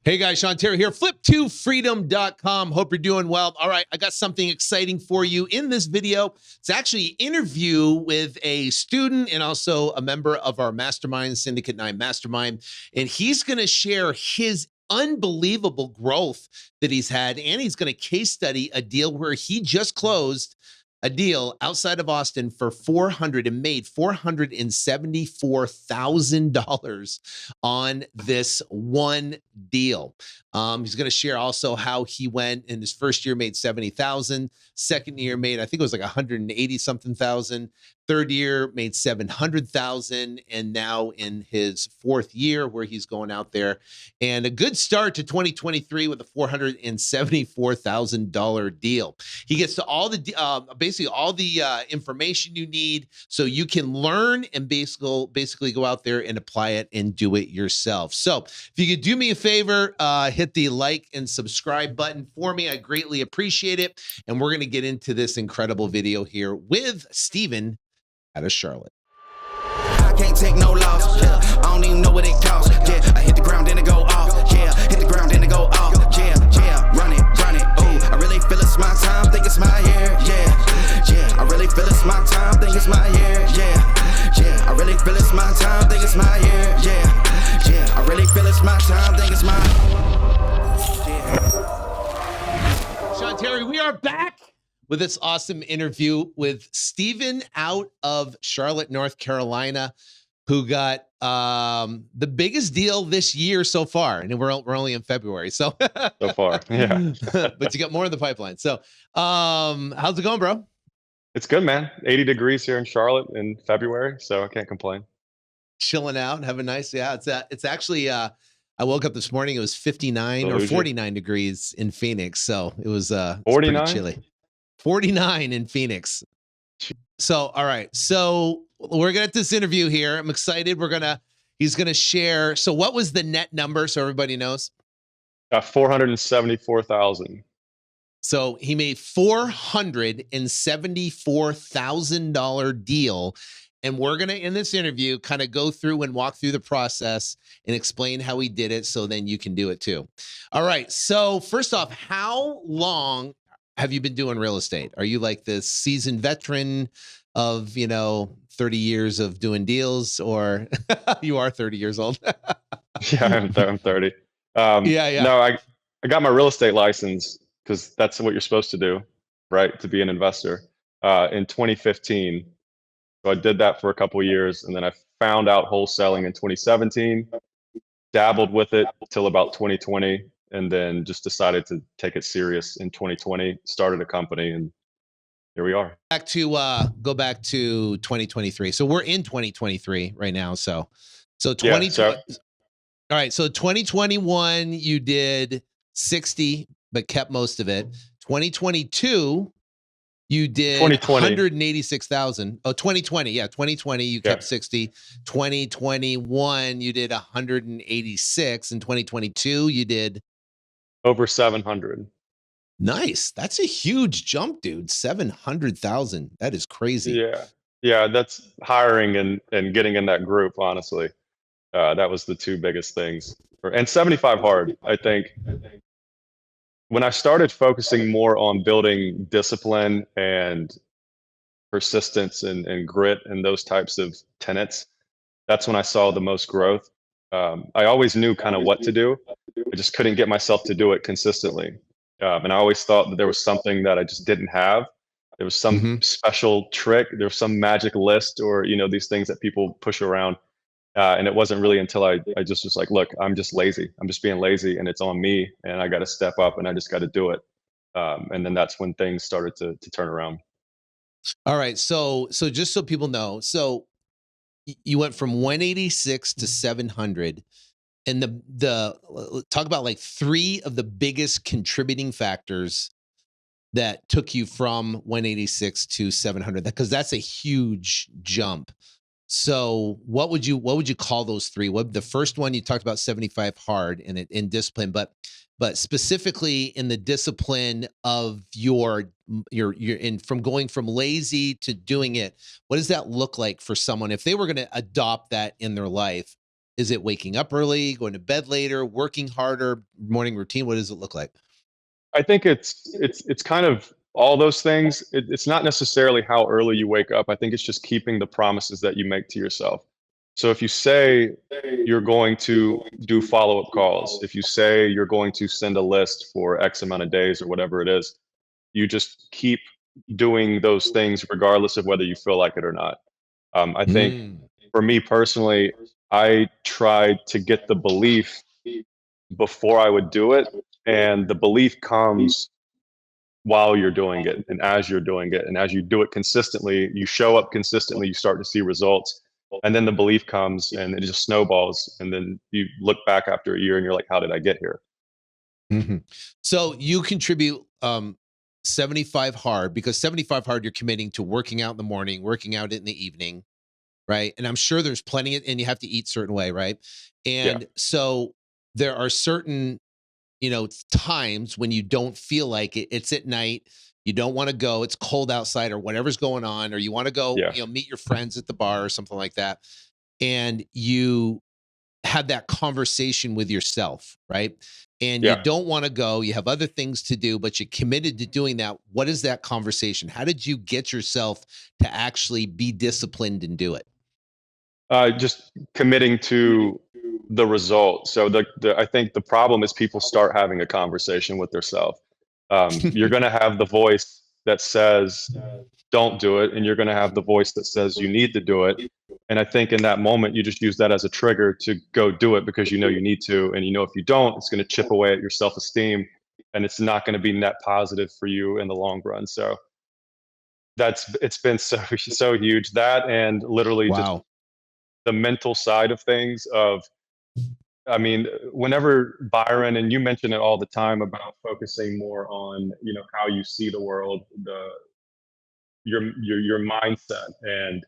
Hey guys, Sean Terry here, flip2freedom.com. Hope you're doing well. All right, I got something exciting for you in this video. It's actually an interview with a student and also a member of our mastermind, Syndicate 9 Mastermind. And he's going to share his unbelievable growth that he's had. And he's going to case study a deal where he just closed a deal outside of Austin for made $474,000 on this one deal. He's going to share also how he went in his first year, made 70,000. Second year made, I think it was like 180 something thousand. Third year made 700,000. And now in his fourth year where he's going out there, and a good start to 2023 with a $474,000 deal. He gets to all the, basically all the information you need so you can learn and basically go out there and apply it and do it yourself. So if you could do me a favor, hit the like and subscribe button for me. I greatly appreciate it. And we're going to get into this incredible video here with Steven out of Charlotte. I can't take no loss, yeah. I don't even know what it costs, yeah. I hit the ground then it go off, yeah. Hit the ground then it go off, yeah, yeah. Run it, ooh. I really feel it's my time, think it's my year, yeah, yeah. I really feel it's my time, think it's my year, yeah, yeah. I really feel it's my time, think it's my year, yeah, yeah. I really feel it's my time, think it's my Sean Terry, we are back with this awesome interview with Steven out of Charlotte, North Carolina, who got the biggest deal this year so far. And we're only in February, so far, yeah. But you got more in the pipeline. So how's it going, bro? It's good, man. 80 degrees here in Charlotte in February, so I can't complain. Chilling out, have a nice, yeah. It's actually I woke up this morning, it was 59 or 49 degrees in Phoenix. So it was 49 chilly. 49 in Phoenix. So, all right. So we're gonna get this interview here. I'm excited. He's gonna share. So what was the net number so everybody knows? 474,000. So he made $474,000 deal. And we're going to, in this interview, kind of go through and walk through the process and explain how he did it so then you can do it too. All right. So first off, how long have you been doing real estate? Are you like this seasoned veteran of, 30 years of doing deals, or you are 30 years old? Yeah, I'm 30. Yeah. No, I got my real estate license because that's what you're supposed to do, right? To be an investor in 2015. So I did that for a couple of years, and then I found out wholesaling in 2017, dabbled with it till about 2020, and then just decided to take it serious in 2020, started a company, and here we are. Go back to 2023. So we're in 2023 right now. So 2020. All right. So 2021, you did 60, but kept most of it. 2022, you did 186,000. Oh, 2020. Yeah. 2020, you kept 60. 2021, you did 186. In 2022, you did over 700. Nice. That's a huge jump, dude. 700,000. That is crazy. Yeah. Yeah. That's hiring and getting in that group. Honestly, that was the two biggest things. And 75 hard, I think. When I started focusing more on building discipline and persistence and grit and those types of tenets, that's when I saw the most growth. I always knew kind of what to do. I just couldn't get myself to do it consistently. And I always thought that there was something that I just didn't have. There was some special trick. There was some magic list or, these things that people push around. And it wasn't really until I just was like, look, I'm just lazy. I'm just being lazy and it's on me and I got to step up and I just got to do it. And then that's when things started to turn around. All right. So just so people know, so you went from 186 to 700, and the talk about like three of the biggest contributing factors that took you from 186 to 700, because that's a huge jump. So what would you call those three? What the first one you talked about 75 hard and in discipline, but specifically in the discipline of your in from going from lazy to doing it, what does that look like for someone if they were going to adopt that in their life Is it waking up early, going to bed later, working harder, morning routine? What does it look like? I think it's kind of all those things. It's not necessarily how early you wake up. I think it's just keeping the promises that you make to yourself. So if you say you're going to do follow-up calls, if you say you're going to send a list for X amount of days or whatever it is, you just keep doing those things regardless of whether you feel like it or not. I think Mm. for me personally, I tried to get the belief before I would do it, and the belief comes while you're doing it and as you're doing it. And as you do it consistently, you show up consistently, you start to see results. And then the belief comes and it just snowballs. And then you look back after a year and you're like, how did I get here? Mhm. So you contribute 75 hard, because 75 hard, you're committing to working out in the morning, working out in the evening, right? And I'm sure there's plenty of, and you have to eat certain way, right? Yeah. And so there are certain, times when you don't feel like it. It's at night. You don't want to go. It's cold outside or whatever's going on, or you want to go, Yeah. meet your friends at the bar or something like that. And you have that conversation with yourself, right? And you Yeah. don't want to go, you have other things to do, but you're committed to doing that. What is that conversation? How did you get yourself to actually be disciplined and do it? Just committing to the result. So I think the problem is people start having a conversation with themselves. You're going to have the voice that says, don't do it. And you're going to have the voice that says you need to do it. And I think in that moment, you just use that as a trigger to go do it because you know you need to. And you know, if you don't, it's going to chip away at your self esteem and it's not going to be net positive for you in the long run. So it's been so huge, that and literally just Wow. the mental side of things of, I mean, whenever Byron, and you mention it all the time about focusing more on, how you see the world, your mindset. And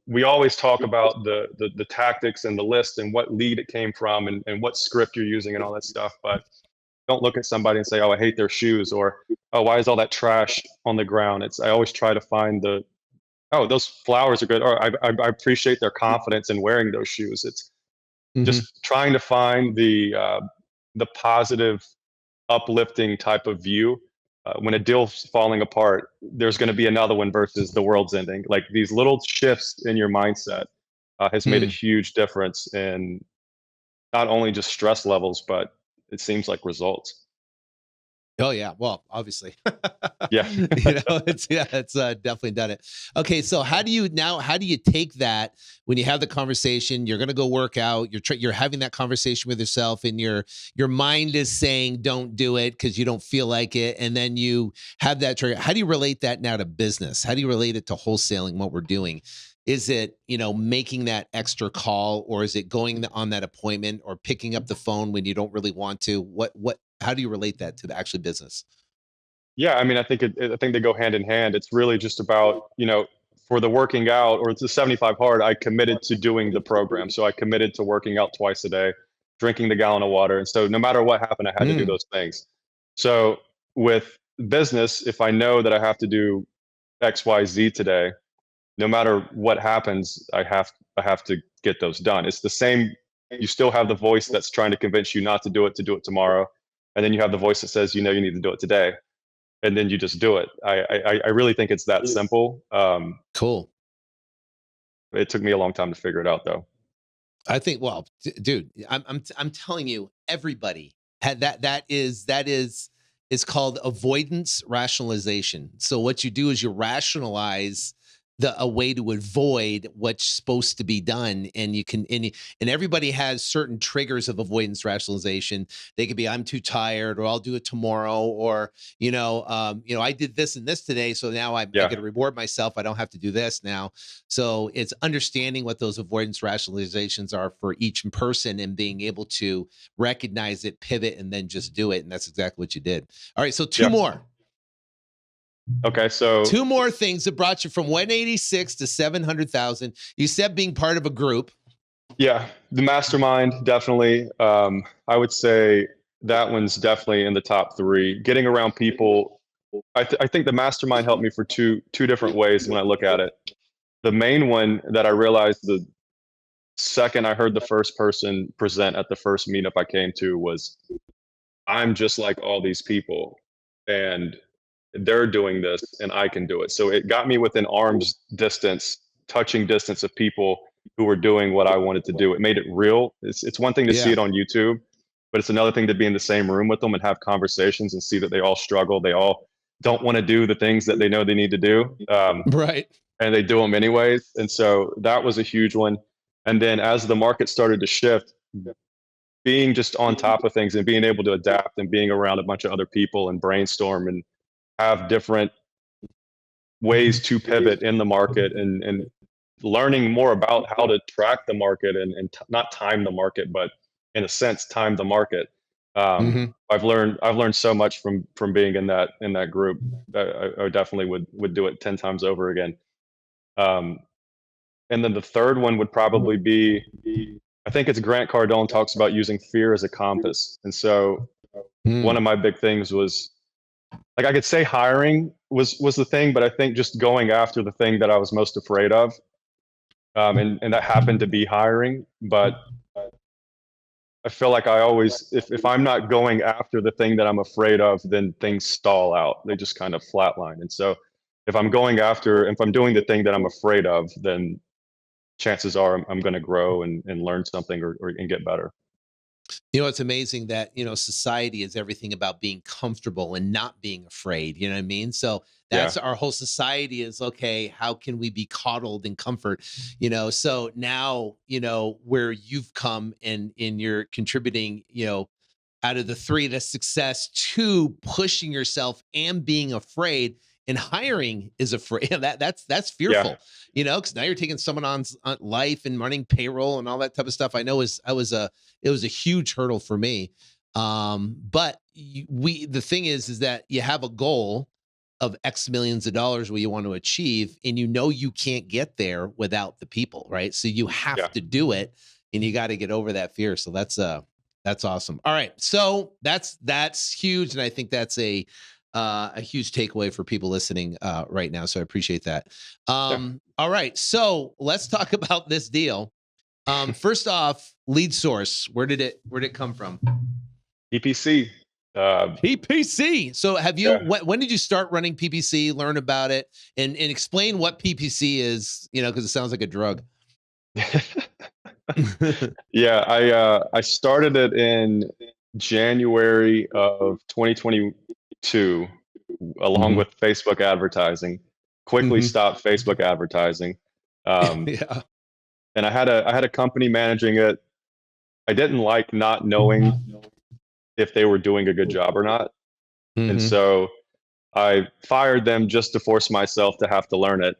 we always talk about the tactics and the list and what lead it came from and what script you're using and all that stuff. But don't look at somebody and say, oh, I hate their shoes, or, oh, why is all that trash on the ground? I always try to find oh, those flowers are good. Or I appreciate their confidence in wearing those shoes. It's Hmm. just trying to find the positive, uplifting type of view. When a deal's falling apart, there's going to be another one versus the world's ending. Like these little shifts in your mindset has made a Mm. huge difference in not only just stress levels, but it seems like results. Oh yeah. Well, obviously, Yeah. it's definitely done it. Okay. So how do you take that when you have the conversation, you're going to go work out, you're having that conversation with yourself and your mind is saying, don't do it because you don't feel like it. And then you have that trigger. How do you relate that now to business? How do you relate it to wholesaling, what we're doing? Is it, making that extra call, or is it going on that appointment or picking up the phone when you don't really want to? How do you relate that to the actual business? Yeah, I mean, I think they go hand in hand. It's really just about, for the working out or the 75 hard, I committed to doing the program. So I committed to working out twice a day, drinking the gallon of water. And so no matter what happened, I had to do Mm. those things. So with business, if I know that I have to do XYZ today, no matter what happens, I have to get those done. It's the same. You still have the voice that's trying to convince you not to do it tomorrow. And then you have the voice that says, you need to do it today, and then you just do it. I really think it's that simple. Cool. It took me a long time to figure it out, though. I think, well, dude, I'm telling you, everybody had that is it's called avoidance rationalization. So what you do is you rationalize a way to avoid what's supposed to be done, and you can and everybody has certain triggers of avoidance rationalization. They could be, I'm too tired, or I'll do it tomorrow, or I did this and this today, so now I Yeah, get to reward myself. I don't have to do this now. So it's understanding what those avoidance rationalizations are for each person and being able to recognize it, pivot, and then just do it. And that's exactly what you did. All right. So two yeah. more. Okay, so Two more things that brought you from 186 to 700,000. You said being part of a group. yeah, the mastermind definitely. I would say that one's definitely in the top three. Getting around people, I think the mastermind helped me for two different ways when I look at it. The main one that I realized second I heard the first person present at the first meetup I came to was, I'm just like all these people, and they're doing this and I can do it. So it got me within arm's distance, touching distance of people who were doing what I wanted to do. It made it real. It's one thing to see Yeah. it on YouTube, but it's another thing to be in the same room with them and have conversations and see that they all struggle. They all don't want to do the things that they know they need to do. Right. And they do them anyways. And so that was a huge one. And then as the market started to shift, being just on top of things and being able to adapt and being around a bunch of other people and brainstorm and have different ways to pivot in the market, and learning more about how to track the market and not time the market, but in a sense time the market. Mm-hmm. I've learned so much from being in that group. I definitely would do it 10 times over again. Um, and then the third one would probably be, I think it's Grant Cardone talks about using fear as a compass. And so one of my big things was, like, I could say hiring was the thing, but I think just going after the thing that I was most afraid of, and that happened to be hiring. But I feel like I always, if I'm not going after the thing that I'm afraid of, then things stall out. They just kind of flatline. And so if I'm doing the thing that I'm afraid of, then chances are I'm going to grow and learn something and get better. You know, it's amazing that, society is everything about being comfortable and not being afraid. You know what I mean? So Yeah. that's our whole society is, okay, how can we be coddled in comfort? So now, where you've come and you're contributing, out of the three, the success to pushing yourself and being afraid, and hiring is afraid. That's Yeah. fearful, because now you're taking someone on life and running payroll and all that type of stuff. I know it was a huge hurdle for me. But the thing is that you have a goal of X millions of dollars where you want to achieve, and you can't get there without the people, right? So you Yeah. have to do it, and you got to get over that fear. So that's awesome. All right. So that's huge. And I think that's a huge takeaway for people listening right now. So I appreciate that. Yeah. All right. So let's talk about this deal. First off, lead source. Where did it come from? PPC. PPC. So have you, Yeah. when did you start running PPC, learn about it, and explain what PPC is, because it sounds like a drug. Yeah, I started it in January of 2022, along Mhm. with Facebook advertising. Quickly Mhm. stopped Facebook advertising, um, Yeah. and I had a company managing it. I didn't like not knowing if they were doing a good job or not, and Mhm. so I fired them just to force myself to have to learn it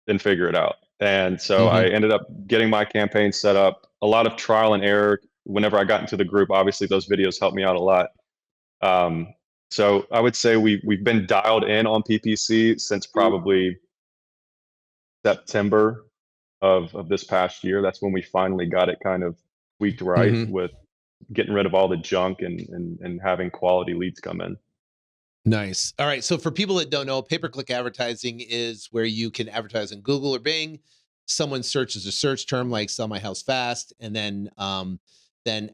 and figure it out. And so I Mhm. ended up getting my campaign set up, a lot of trial and error. Whenever I got into the group, obviously those videos helped me out a lot. Um, so I would say we've been dialed in on PPC since probably September of this past year. That's when we finally got it kind of tweaked right Mhm. with getting rid of all the junk and having quality leads come in. Nice. All right. So for people that don't know, pay-per-click advertising is where you can advertise on Google or Bing. Someone searches a search term like "sell my house fast," and then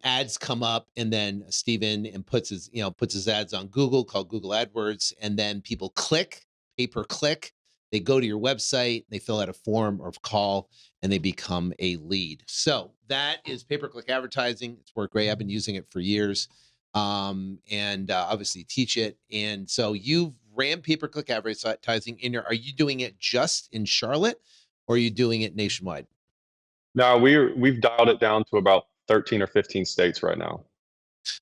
ads come up, and then Steven and puts his ads on Google, called Google AdWords, and then people click pay-per-click. They go to your website, they fill out a form or call, and they become a lead. So that is pay-per-click advertising. It's worked great. I've been using it for years. And obviously teach it. And so you've ran pay-per-click advertising are you doing it just in Charlotte, or are you doing it nationwide? Now we've dialed it down to about 13 or 15 states right now.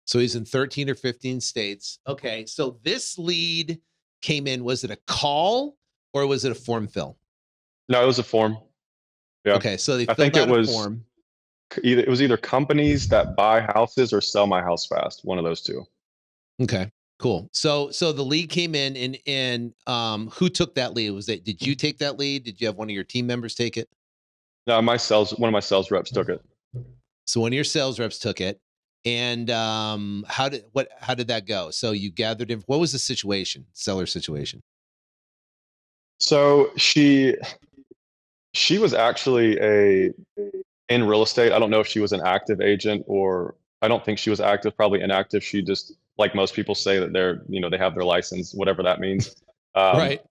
So he's in 13 or 15 states. Okay. So this lead came in, was it a call or was it a form fill? No, it was a form. Yeah. Okay. So they I filled think it out a was form. either companies that buy houses or sell my house fast, one of those two. Okay. Cool. So the lead came in, and who took that lead? Did you take that lead? Did you have one of your team members take it? No, one of my sales reps took it. So one of your sales reps took it, and how did that go? So you gathered in. What was the situation? Seller situation. So she was actually in real estate. I don't know if she was an active agent, or I don't think she was active, probably inactive. She just, like most people say, that they're, they have their license, whatever that means. Um, Right.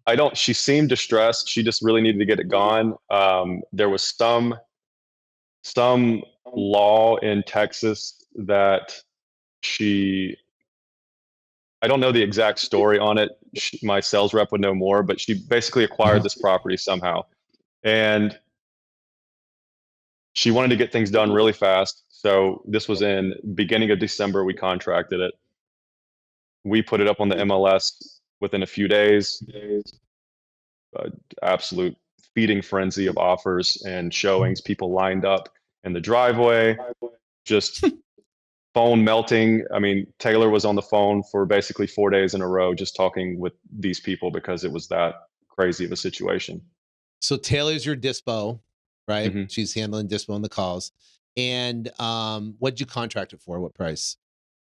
I don't, she seemed distressed. She just really needed to get it gone. There was some law in Texas that she, I don't know the exact story on it. My sales rep would know more, but she basically acquired Uh-huh. this property somehow. And she wanted to get things done really fast. So this was in beginning of December. We contracted it. We put it up on the MLS within a few days. Uh, Absolute feeding frenzy of offers and showings. People lined up in the driveway, just phone melting. I mean, Taylor was on the phone for basically 4 days in a row, just talking with these people because it was that crazy of a situation. So Taylor's your dispo, right? Hmm. She's handling dispo on the calls. And what'd you contract it for? What price?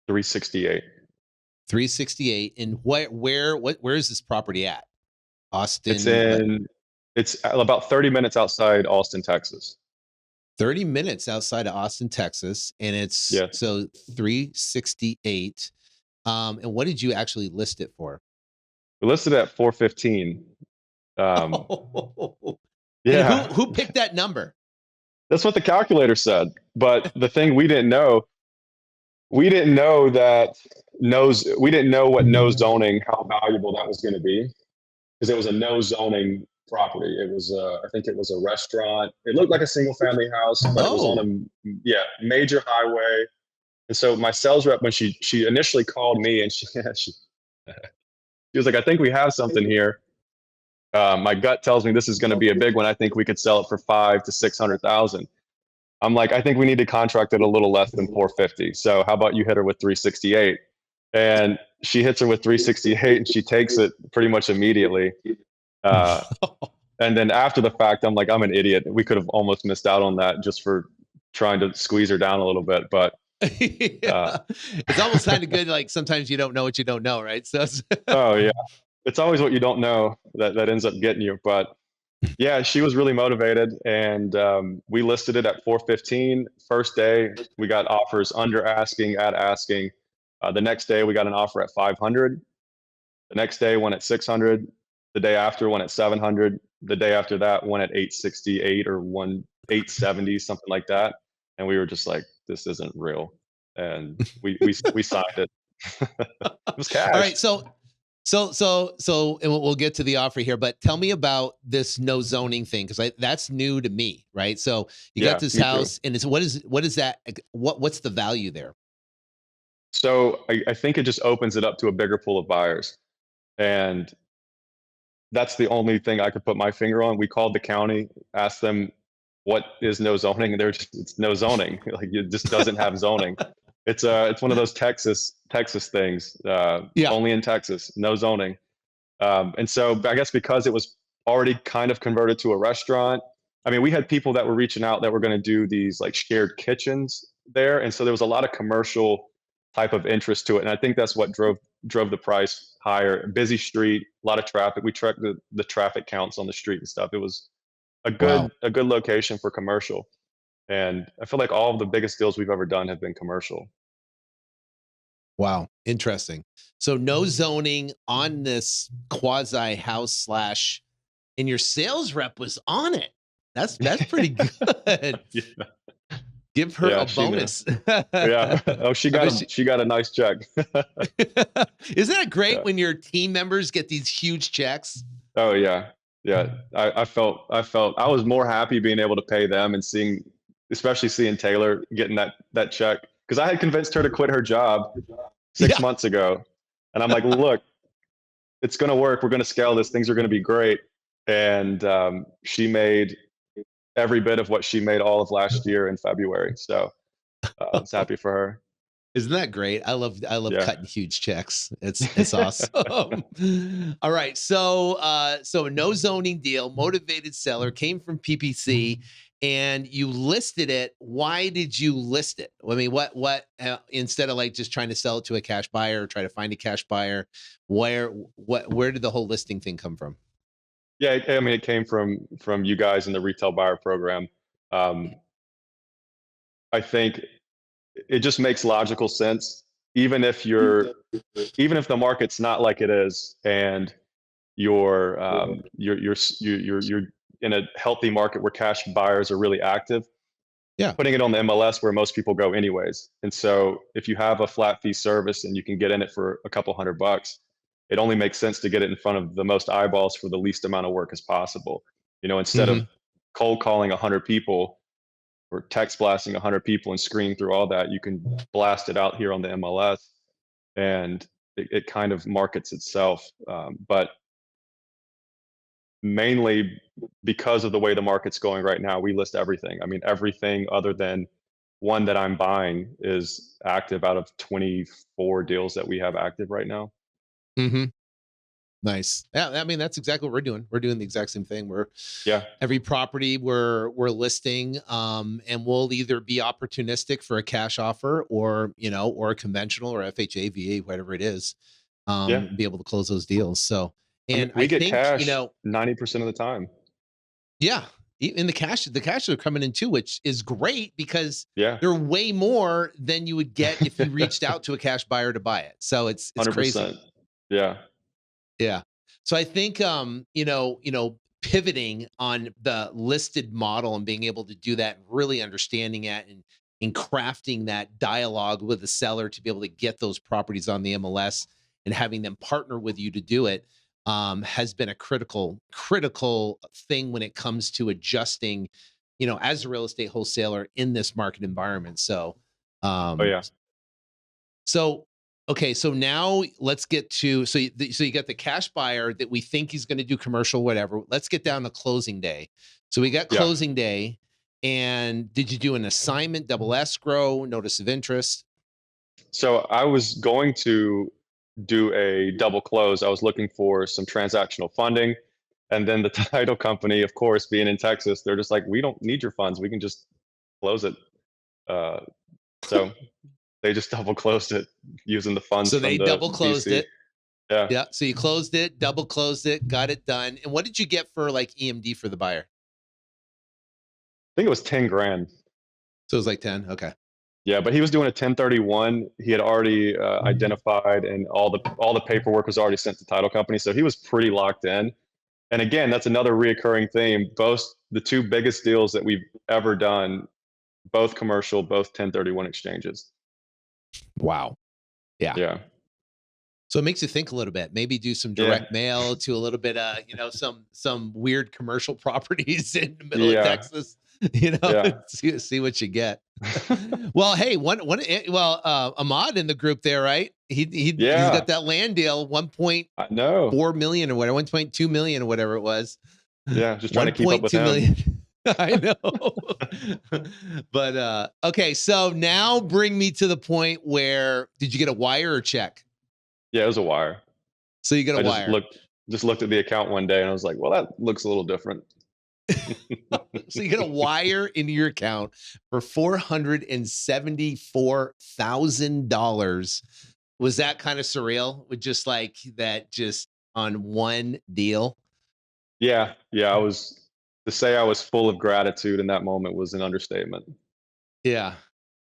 368. 368. And where is this property at? It's Austin, what? in, it's about 30 minutes outside Austin, Texas. 30 minutes outside of Austin, Texas. And it's Yeah. so 368. And what did you actually list it for? We listed at 415. Um, And who yeah, who picked that number? that's what the calculator said. But the thing we didn't know we didn't know what no zoning, how valuable that was going to be, because it was a no zoning property. It was, I think it was a restaurant. It looked like a single family house, but it was on Oh, major highway. And so my sales rep, when she initially called me, and she was like, "I think we have something here. My gut tells me this is going to be a big one. I think we could sell it for 500,000 to 600,000." I'm like, "I think we need to contract it a little less than 450. So how about you hit her with 368?" And she hits her with 368, and she takes it pretty much immediately. Uh, and then after the fact, I'm like, I'm an idiot. We could have almost missed out on that just for trying to squeeze her down a little bit. But uh, yeah. It's almost kind of good. Like sometimes you don't know what you don't know, right? So oh yeah, it's always what you don't know that ends up getting you. But yeah, she was really motivated, and we listed it at 415. First day, we got offers under asking, at asking. The next day, we got an offer at 500. The next day, one at 600. The day after, one at 700. The day after that, one at 868 or 870, something like that. And we were just like, "This isn't real," and we signed it. It was all cash. right. So, and we'll get to the offer here, but tell me about this no zoning thing because that's new to me, right? So you got Yeah, this me too. house, and it's what is that? What's the value there? So I think it just opens it up to a bigger pool of buyers. And that's the only thing I could put my finger on. We called the county, asked them what is no zoning, and they're just, it's no zoning. Like, it just doesn't have zoning. It's one of those Texas things. Yeah. Only in Texas, no zoning. And so I guess because it was already kind of converted to a restaurant, I mean, we had people that were reaching out that were going to do these like shared kitchens there, and so there was a lot of commercial type of interest to it, and I think that's what drove the price higher. Busy street, a lot of traffic. We tracked the traffic counts on the street and stuff. It was Wow. a good location for commercial, and I feel like all of the biggest deals we've ever done have been commercial. Wow. Interesting. So no zoning on this quasi house slash, and your sales rep was on it. That's pretty good. Yeah, Give her yeah, a she knew. bonus. Yeah. Oh, she I got bet a she got a nice check. Isn't that great Yeah. when your team members get these huge checks? Oh yeah. Yeah. I felt I was more happy being able to pay them and especially seeing Taylor getting that check, because I had convinced her to quit her job six Yeah. months ago. And I'm like, "Look, it's going to work. We're going to scale this. Things are going to be great." And she made every bit of what she made all of last year in February. So I was happy for her. Isn't that great? I love Yeah. cutting huge checks. It's awesome. All right. So no zoning deal, motivated seller, came from PPC, and you listed it. Why did you list it? I mean, what instead of like just trying to sell it to a cash buyer or try to find a cash buyer, where did the whole listing thing come from? Yeah, I mean, it came from you guys in the retail buyer program. Um, I think it just makes logical sense, even if even if the market's not like it is, and you're in a healthy market where cash buyers are really active, Yeah. putting it on the MLS where most people go anyways. And so if you have a flat fee service and you can get in it for a couple $100, it only makes sense to get it in front of the most eyeballs for the least amount of work as possible. Instead of Hmm. cold calling 100 people or text blasting 100 people and screening through all that, you can blast it out here on the MLS, and it kind of markets itself. But mainly because of the way the market's going right now, we list everything. I mean, everything other than one that I'm buying is active out of 24 deals that we have active right now. Hmm. Nice. Yeah, I mean that's exactly what we're doing. We're doing the exact same thing. We're Yeah. every property we're listing, and we'll either be opportunistic for a cash offer, or or a conventional or FHA, VA, whatever it is, Yeah. be able to close those deals. So, I mean, and I we get think cash 90% of the time. yeah, in the cash are coming in too, which is great because Yeah. they're way more than you would get if you reached out to a cash buyer to buy it. So it's crazy. 100%. Yeah. Yeah. So I think pivoting on the listed model and being able to do that, and really understanding it, and crafting that dialogue with the seller to be able to get those properties on the MLS, and having them partner with you to do it, has been a critical thing when it comes to adjusting, as a real estate wholesaler in this market environment. So, Oh, um, yeah. so, okay, so now let's get to, so you got the cash buyer that we think he's going to do commercial, whatever. Let's get down to closing day. So we got Yeah. closing day, and did you do an assignment, double escrow, notice of interest? So I was going to do a double close. I was looking for some transactional funding. And then the title company, of course, being in Texas, they're just like, we don't need your funds. We can just close it. Uh, so they just double closed it using the funds So from they the double closed VC. it. Yeah. I Yeah. So you closed it, double closed it, got it done. And what did you get for like EMD for the buyer? think it was 10 grand. So it was like 10. Okay. Yeah, but he was doing a 1031. He had already identified, and all the paperwork was already sent to title company. So he was pretty locked in. And again, that's another reoccurring theme. Both the two biggest deals that we've ever done, both commercial, both 1031 exchanges. Wow. Yeah. Yeah. So it makes you think a little bit. Maybe do some Yeah. direct mail to a little bit of, some weird commercial properties in the middle of Yeah. Texas, Yeah. see what you get. Well, hey, Ahmad in the group there, right? He's Yeah. got that land deal, 1.4 I know. million or whatever, 1.2 million or whatever it was. Yeah. Just trying to keep up with 1.2 him. million. I know. But okay, so now bring me to the point where, did you get a wire or check? Yeah, it was a wire. So you get a I just wire. looked at the account one day and I was like, well, that looks a little different. So you get a wire into your account for $474,000. Was that kind of surreal? With just like that, just on one deal? Yeah. Yeah. To say I was full of gratitude in that moment was an understatement. Yeah,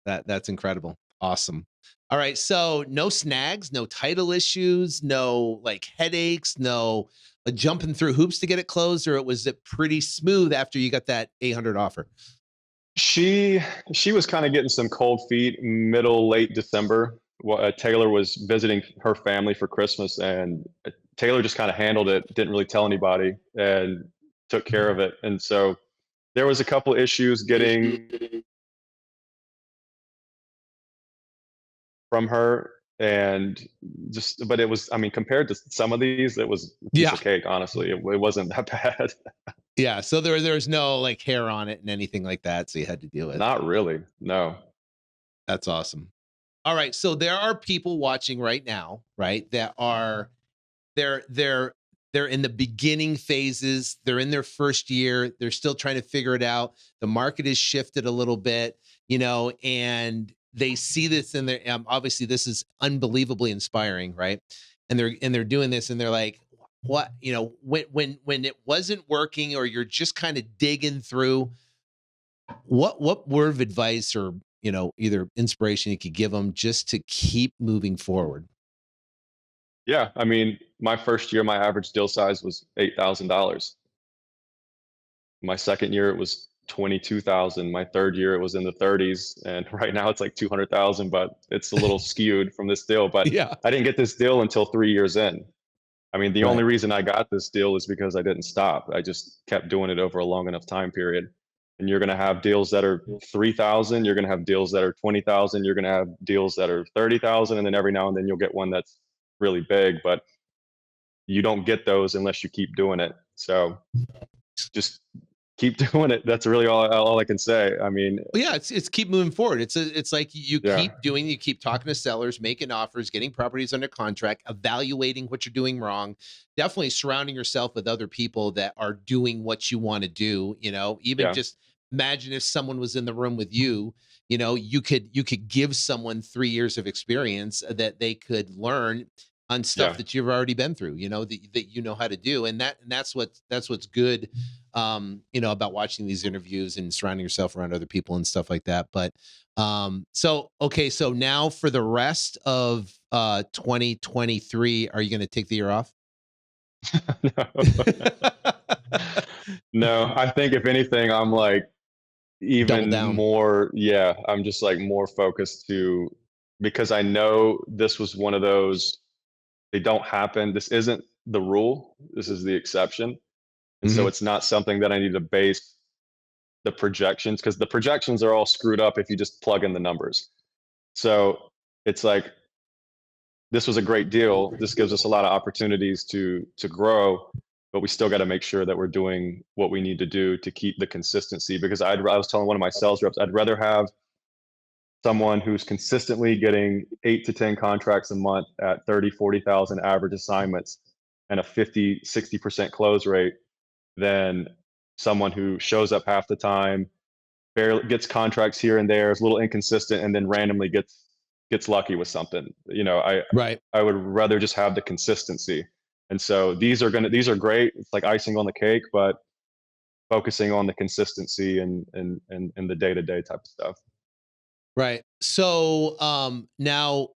that's incredible. Awesome. All right, so no snags, no title issues, no like headaches, no jumping through hoops to get it closed, or was it pretty smooth after you got that 800 offer? She was kind of getting some cold feet late December. Taylor was visiting her family for Christmas, and Taylor just kind of handled it, didn't really tell anybody, and took care of it. And so there was a couple issues getting from her, and but it was, I mean, compared to some of these, it was a piece Yeah. of cake. Honestly, it wasn't that bad. Yeah, so there's no like hair on it and anything like that, so you had to deal with. Not really. No. That's awesome. All right, so there are people watching right now, right? That are they're they're in the beginning phases. They're in their first year. They're still trying to figure it out. The market has shifted a little bit, and they see this in their obviously this is unbelievably inspiring, right? And they're doing this and they're like, what, when it wasn't working, or you're just kind of digging through, What word of advice or, either inspiration you could give them just to keep moving forward? Yeah, I mean, my first year, my average deal size was $8,000. My second year, it was 22,000. My third year, it was in the 30s, and right now it's like 200,000. But it's a little skewed from this deal. But Yeah. I didn't get this deal until 3 years in. I mean, the Right. only reason I got this deal is because I didn't stop. I just kept doing it over a long enough time period. And you're going to have deals that are 3,000. You're going to have deals that are 20,000. You're going to have deals that are 30,000, and then every now and then you'll get one that's really big. But you don't get those unless you keep doing it. So just keep doing it. That's really all I can say. I mean, Well, yeah, it's keep moving forward. It's like you yeah, you keep talking to sellers, making offers, getting properties under contract, evaluating what you're doing wrong. Definitely surrounding yourself with other people that are doing what you want to do. Even yeah, just imagine if someone was in the room with you. You could give someone 3 years of experience that they could learn on stuff yeah, that you've already been through. That you know how to do, and that's what's good, about watching these interviews and surrounding yourself around other people and stuff like that. But so okay, so now for the rest of 2023, are you going to take the year off? no, no. I think if anything, I'm like Double even down. more. Yeah, I'm just like more focused to because I know this was one of those. They don't happen. This isn't the rule. This is the exception, and so Hmm. it's not something that I need to base the projections because the projections are all screwed up if you just plug in the numbers. So it's like this was a great deal. This gives us a lot of opportunities to grow, but we still got to make sure that we're doing what we need to do to keep the consistency. Because I was telling one of my sales reps, I'd rather have someone who's consistently getting 8 to 10 contracts a month at 30, 40,000 average assignments and a 50, 60% close rate than someone who shows up half the time, barely gets contracts here and there, is a little inconsistent, and then randomly gets lucky with something. Right. I would rather just have the consistency. And so these are great. It's like icing on the cake, but focusing on the consistency and the day to day type of stuff. Right. So now,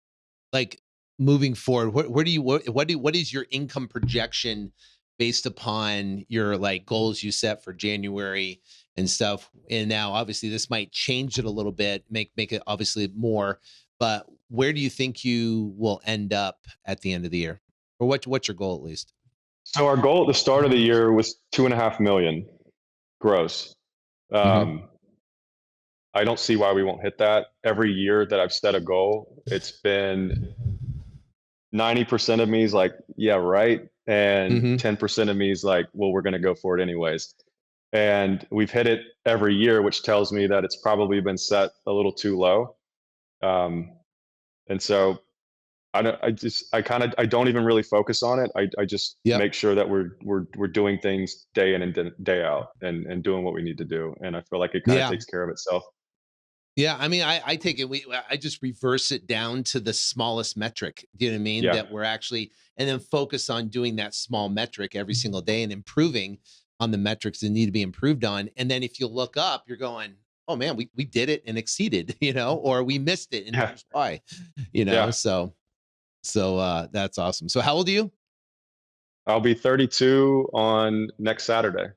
like, moving forward, where do you what is your income projection based upon your like goals you set for January and stuff? And now obviously this might change it a little bit, make it obviously more, but where do you think you will end up at the end of the year? Or what's your goal at least? So our goal at the start of the year was 2.5 million gross. Hmm. Um, I don't see why we won't hit that. Every year that I've set a goal, it's been 90% of me is like, yeah, right. And Hmm. 10% of me is like, well, we're going to go for it anyways. And we've hit it every year, which tells me that it's probably been set a little too low. Um, and so I don't even really focus on it. I just Yep. make sure that we're doing things day in and day out and doing what we need to do. And I feel like it kind of Yeah. takes care of itself. Yeah, I mean, I take it. I just reverse it down to the smallest metric. Do you know what I mean? Yeah. That we're actually, and then focus on doing that small metric every single day and improving on the metrics that need to be improved on. And then if you look up, you're going, "Oh man, we did it and exceeded," or we missed it, and Yeah. here's why. You know, Yeah. so that's awesome. So how old are you? I'll be 32 on next Saturday.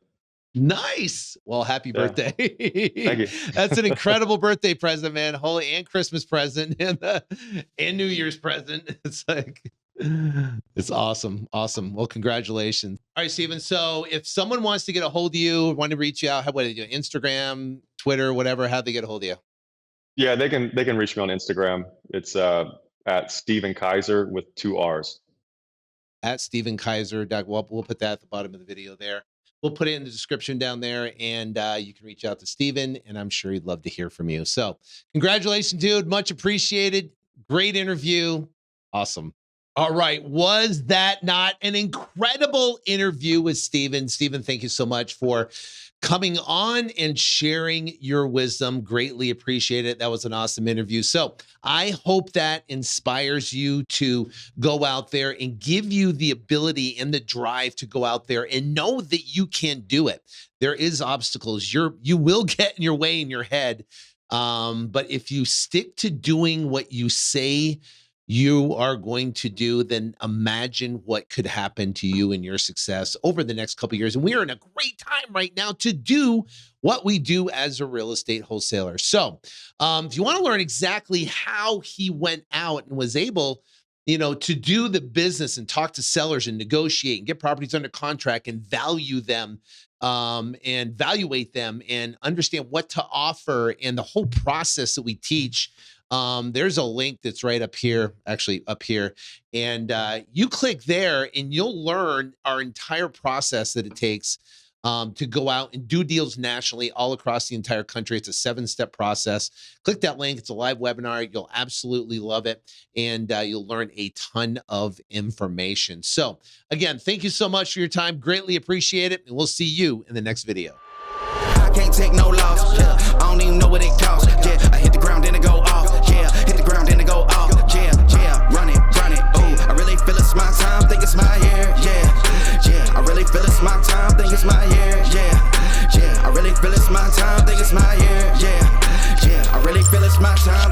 Nice. Well, happy Yeah. Thank birthday. you. That's an incredible birthday present, man. Holy and Christmas present and New Year's present. It's like it's awesome. Awesome. Well, congratulations. All right, Steven. So if someone wants to get a hold of you, want to reach you out, how what do they do? Instagram, Twitter, whatever, how they get a hold of you? Yeah, they can reach me on Instagram. It's at Steven Kaiser with 2 R's. At Steven Kaiser. We'll put that at the bottom of the video there. We'll put it in the description down there, and you can reach out to Steven, and I'm sure he'd love to hear from you. So, congratulations, dude. Much appreciated. Great interview. Awesome. All right. Was that not an incredible interview with Steven? Steven, thank you so much for coming on and sharing your wisdom. Greatly appreciate it. That was an awesome interview. So I hope that inspires you to go out there and give you the ability and the drive to go out there and know that you can do it. There is obstacles. You will get in your way in your head. But if you stick to doing what you say you are going to do, then imagine what could happen to you and your success over the next couple of years. And we are in a great time right now to do what we do as a real estate wholesaler. So if you want to learn exactly how he went out and was able, to do the business and talk to sellers and negotiate and get properties under contract and value them, and evaluate them and understand what to offer and the whole process that we teach, there's a link that's right up here, actually up here. And you click there and you'll learn our entire process that it takes to go out and do deals nationally all across the entire country. It's a 7-step process. Click that link. It's a live webinar. You'll absolutely love it. And you'll learn a ton of information. So again, thank you so much for your time. Greatly appreciate it. And we'll see you in the next video. I can't take no loss. Yeah, I don't even know what it costs. Yeah, I hit the ground and it go off. Yeah, hit the ground and it go off. Yeah, yeah, run it. Ooh, I really feel it's my time. Think it's my year. Yeah, yeah, I really feel it's my time. Think it's my year. Yeah, yeah, I really feel it's my time. Think it's my year. Yeah, yeah, I really feel it's my time.